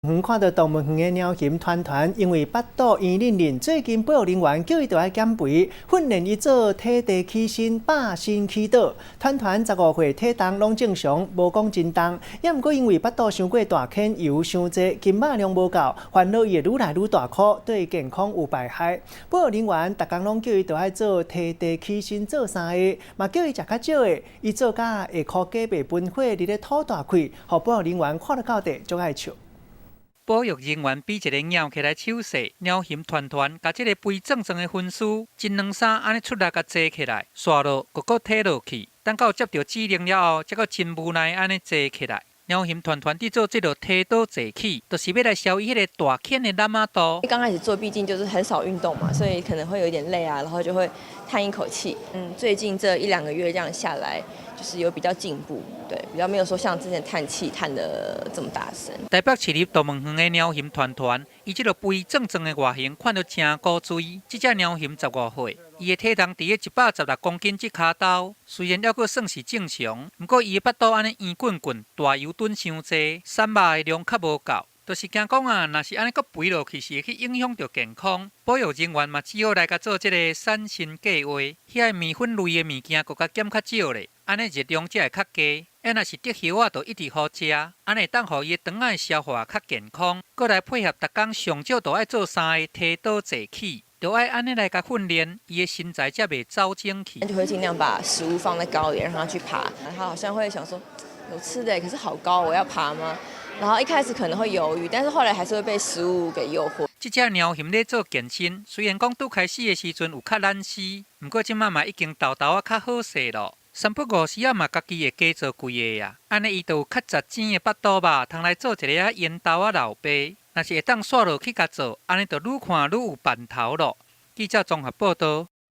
看到动物园的鸟禽团，因为巴肚圆润润，最近保育人员叫伊倒来减肥，训练伊做体地起身、霸身起倒。团15岁体重拢正常，无讲真重，也毋过因为巴肚伤过大坑，油伤济，筋肉量无够，烦恼伊会愈来愈大块，对健康有败害。保育人员逐工拢叫伊倒来做体地起身，做3个，嘛叫伊食较少的，伊做甲下箍鸡白分火，伫咧吐大气，互保育人员看得到地，足爱笑。保育人员比一个鸟起来手势，鸟形团，甲这个肥壮壮的分丝，一两三安尼出力甲坐起来，刷落，搁摕落去，等到接到指令了后，才搁真无奈安尼坐起来。鸟形团伫做这个梯倒坐起，就是要来消伊迄个大坑的懒肚。刚开始做，毕竟就是很少运动嘛，所以可能会有一点累啊，然后就会叹一口气。最近这1-2个月这样下来，就是有比较进步，对，比较没有说像之前叹气叹得这么大声。台北市立动物园的鸟形团，伊这个肥壮壮的外形看着真古锥。这只鸟形15岁，伊的体重伫咧116公斤这卡兜，虽然还阁算是正常，不过伊的巴肚安尼圆滚滚，大油墩伤济，瘦肉的量较无够。就是惊讲啊，若是安尼阁肥落去，是会去影响到健康。保育人员嘛，只好来甲做这个瘦身计划，遐面粉类的物件阁甲减较少咧，安尼热量才会较低。若是得叶啊，就一直好食，安尼当互伊的肠仔消化较健康。阁来配合逐工上少都爱做3个梯倒坐起，就爱安尼来甲训练，伊的身材才袂走精气。就会尽量把食物放在高一点，让它去爬。它好像会想说，有吃的，可是好高，我要爬吗？然后一开始可能会犹豫，但是后来还是会被食物给诱惑。这只鸟形咧做健身，虽然讲拄开始的时阵有较懒死，不过即马嘛已经豆豆较好势咯。3不5时嘛，家己会加做几个啊，安尼伊就有较杂精的巴肚肉，通来做一个烟豆老爸。若是会当刷落去甲做，安尼就愈看愈有办头咯。记者综合报道。